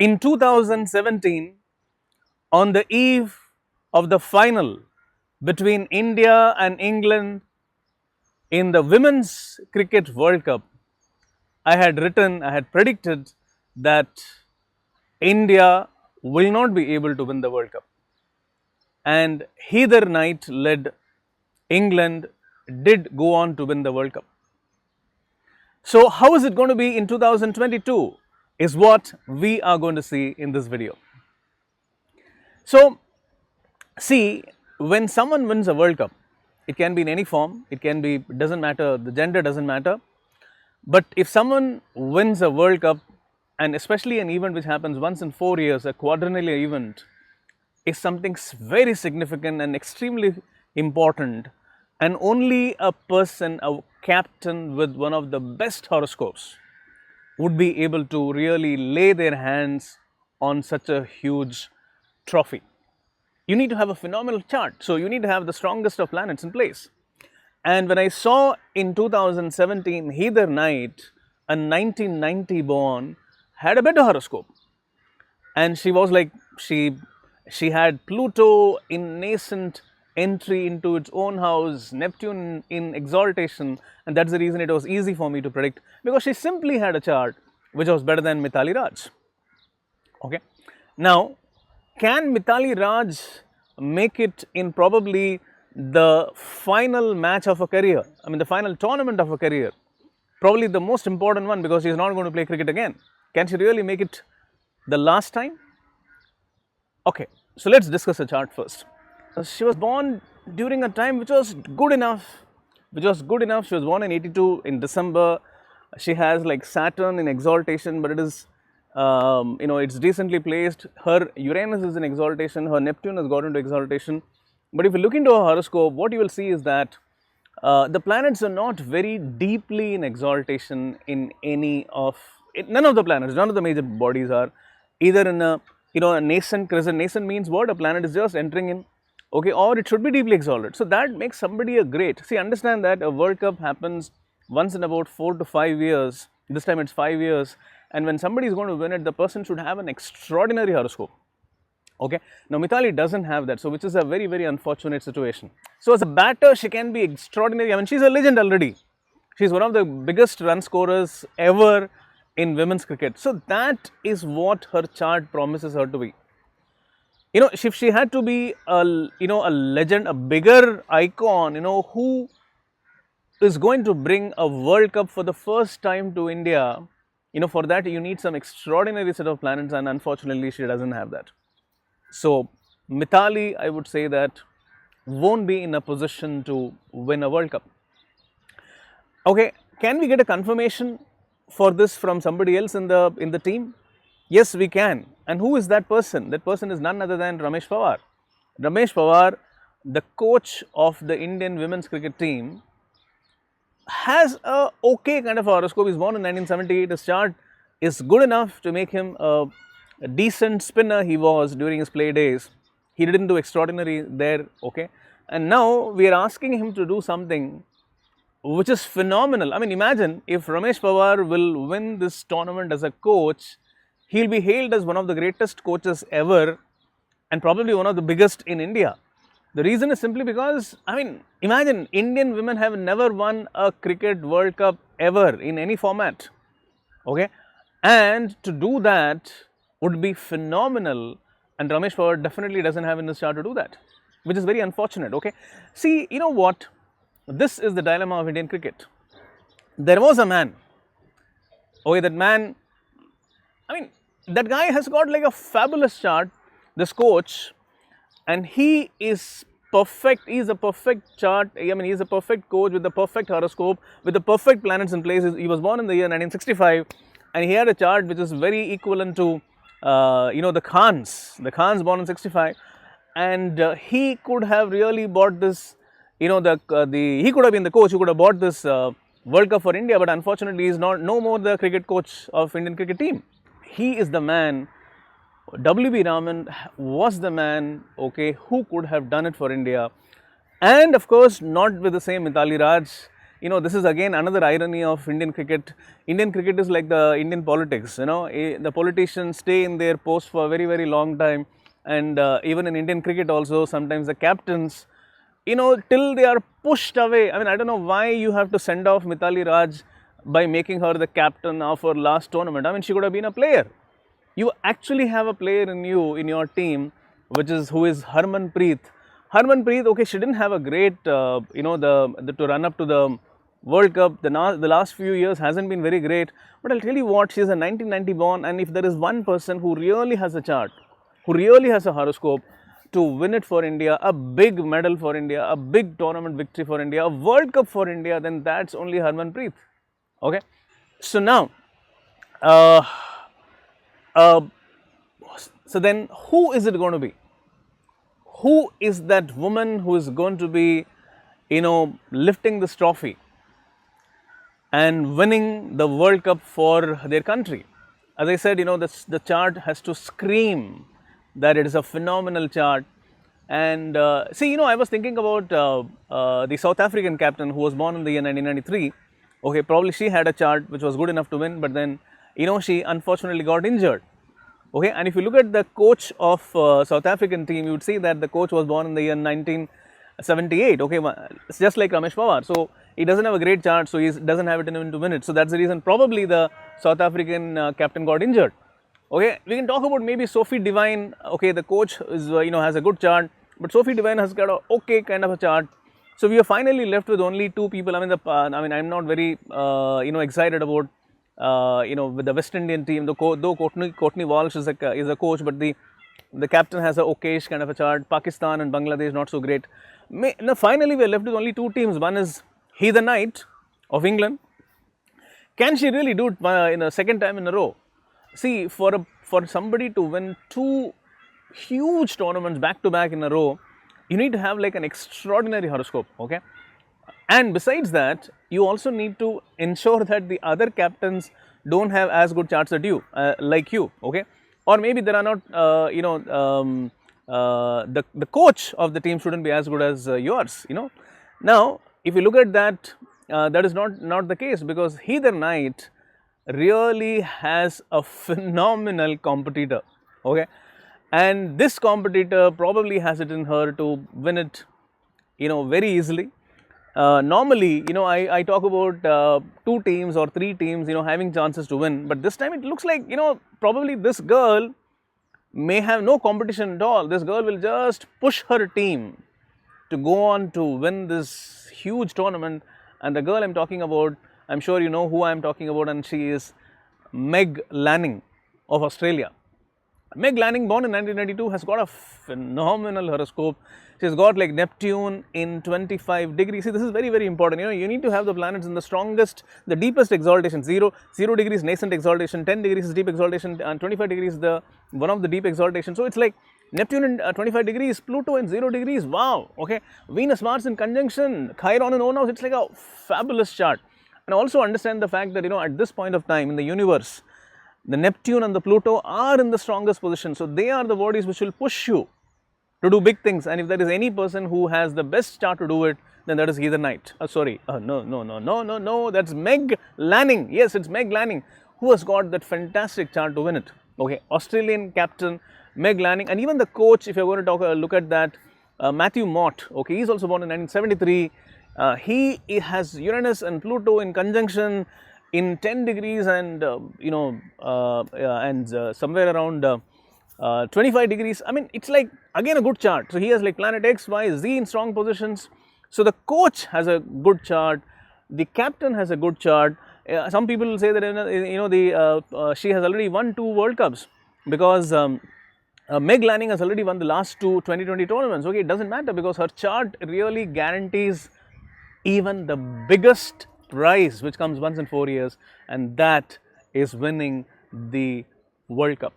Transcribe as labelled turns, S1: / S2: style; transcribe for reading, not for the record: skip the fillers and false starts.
S1: In 2017, on the eve of the final between India and England in the Women's Cricket World Cup, I had predicted that India will not be able to win the World Cup. And Heather Knight led England did go on to win the World Cup. So, how is it going to be in 2022 is what we are going to see in this video. So, see, when someone wins a World Cup, it can be in any form, it doesn't matter, the gender doesn't matter. But if someone wins a World Cup, and especially an event which happens once in 4 years, a quadrennial event, is something very significant and extremely important, and only a person, a captain with one of the best horoscopes would be able to really lay their hands on such a huge trophy. You need to have a phenomenal chart, so you need to have the strongest of planets in place. And when I saw in 2017 Heather Knight, a 1990 born, had a better horoscope, and she was like, she had Pluto in nascent entry into its own house, Neptune in exaltation, and that's the reason it was easy for me to predict, because she simply had a chart which was better than Mithali Raj. Okay, now can Mithali Raj make it in probably the final match of a career? I mean, the final tournament of a career, probably the most important one, because she is not going to play cricket again. Can she really make it the last time? Okay, so let's discuss the chart first. She was born during a time which was good enough. She was born in 82 in December. She has like Saturn in exaltation, but it is, it's decently placed. Her Uranus is in exaltation. Her Neptune has got into exaltation. But if you look into her horoscope, what you will see is that the planets are not very deeply in exaltation in none of the planets, none of the major bodies are either in a nascent crescent. Nascent means what? A planet is just entering in, okay, or it should be deeply exalted. So that makes somebody a great. See, understand that a World Cup happens once in about 4 to 5 years. This time it's 5 years, and when somebody is going to win it, the person should have an extraordinary horoscope. Okay, now Mithali doesn't have that, so which is a very, very unfortunate situation. So as a batter, she can be extraordinary. I mean, she's a legend already. She's one of the biggest run scorers ever in women's cricket. So that is what her chart promises her to be. If she had to be a legend, a bigger icon, who is going to bring a World Cup for the first time to India, for that you need some extraordinary set of planets, and unfortunately she doesn't have that. So Mithali, I would say that, won't be in a position to win a World Cup. Okay, can we get a confirmation for this from somebody else in the team? Yes, we can. And who is that person? That person is none other than Ramesh Pawar. Ramesh Pawar, the coach of the Indian women's cricket team, has a okay kind of horoscope. He's born in 1978. His chart is good enough to make him a decent spinner. He was during his play days. He didn't do extraordinary there, okay. And now we are asking him to do something which is phenomenal. I mean, imagine if Ramesh Pawar will win this tournament as a coach, he'll be hailed as one of the greatest coaches ever, and probably one of the biggest in India. The reason is simply because, I mean, imagine Indian women have never won a cricket World Cup ever in any format, okay, and to do that would be phenomenal, and Ramesh Pawar definitely doesn't have in his chart to do that, which is very unfortunate, okay. See, you know what, this is the dilemma of Indian cricket. There was a man, okay, that man, I mean, that guy has got like a fabulous chart, this coach, and he is perfect. He is a perfect chart. I mean, he is a perfect coach with the perfect horoscope, with the perfect planets in place. He was born in the year 1965, and he had a chart which is very equivalent to the Khans. The Khans born in 65, and he could have really bought this. He could have been the coach who could have bought this World Cup for India, but unfortunately, he is no more the cricket coach of Indian cricket team. He is the man. W.B. Raman was the man, okay, who could have done it for India, and of course not with the same Mithali Raj. this is again another irony of Indian cricket. Indian cricket is like the Indian politics, the politicians stay in their post for a very, very long time. And even in Indian cricket also, sometimes the captains, till they are pushed away. I mean, I don't know why you have to send off Mithali Raj by making her the captain of her last tournament. I mean, she could have been a player. You actually have a player in your team, who is Harmanpreet. Harmanpreet, okay, she didn't have a great, to run up to the World Cup. The last few years hasn't been very great. But I'll tell you what, she's a 1990 born, and if there is one person who really has a chart, who really has a horoscope to win it for India, a big medal for India, a big tournament victory for India, a World Cup for India, then that's only Harmanpreet. Okay, so now, so then who is it going to be? Who is that woman who is going to be, lifting this trophy and winning the World Cup for their country? As I said, the chart has to scream that it is a phenomenal chart. And see, I was thinking about the South African captain who was born in the year 1993. Okay, probably she had a chart which was good enough to win, but then, she unfortunately got injured. Okay, and if you look at the coach of South African team, you would see that the coach was born in the year 1978. Okay, it's just like Ramesh Pawar. So he doesn't have a great chart, so he doesn't have it in him to win it. So that's the reason probably the South African captain got injured. Okay, we can talk about maybe Sophie Devine. Okay, the coach is has a good chart, but Sophie Devine has got a okay kind of a chart. So we are finally left with only two people. I mean, I'm not very excited about with the West Indian team. Though Courtney Walsh is a coach, but the captain has a okayish kind of a chart. Pakistan and Bangladesh not so great. Now finally we are left with only two teams. One is Heather Knight of England. Can she really do it in a second time in a row? See, for somebody to win two huge tournaments back to back in a row, you need to have like an extraordinary horoscope. Okay, and besides that, you also need to ensure that the other captains don't have as good charts as you, like you. Okay, or maybe there are not, the coach of the team shouldn't be as good as yours. Now, if you look at that, that is not the case, because Heather Knight really has a phenomenal competitor. Okay, and this competitor probably has it in her to win it, very easily. Normally, I talk about two teams or three teams, having chances to win, but this time it looks like, probably this girl may have no competition at all. This girl will just push her team to go on to win this huge tournament. And the girl I'm talking about, I'm sure you know who I'm talking about, and she is Meg Lanning of Australia. Meg Lanning, born in 1992, has got a phenomenal horoscope. She's got like Neptune in 25 degrees. See, this is very, very important. You need to have the planets in the strongest, the deepest exaltation. 0 degrees nascent exaltation, 10 degrees is deep exaltation, and 25 degrees the one of the deep exaltation. So it's like Neptune in 25 degrees, Pluto in 0 degrees. Wow. Okay. Venus, Mars in conjunction, Chiron in own house. It's like a fabulous chart. And also understand the fact that, at this point of time in the universe, the Neptune and the Pluto are in the strongest position. So they are the bodies which will push you to do big things. And if there is any person who has the best chart to do it, then that is Heather Knight. No, that's Meg Lanning. Yes, it's Meg Lanning who has got that fantastic chart to win it. Okay, Australian captain Meg Lanning, and even the coach, if you're going to look at that, Matthew Mott. Okay, he's also born in 1973. He has Uranus and Pluto in conjunction in 10 degrees and somewhere around 25 degrees. I mean, it's like again a good chart. So he has like planet X, Y, Z in strong positions. So the coach has a good chart, the captain has a good chart. Some people will say that she has already won 2 World Cups, because Meg Lanning has already won the last 2 2020 tournaments. Okay, it doesn't matter, because her chart really guarantees even the biggest prize which comes once in 4 years, and that is winning the World Cup.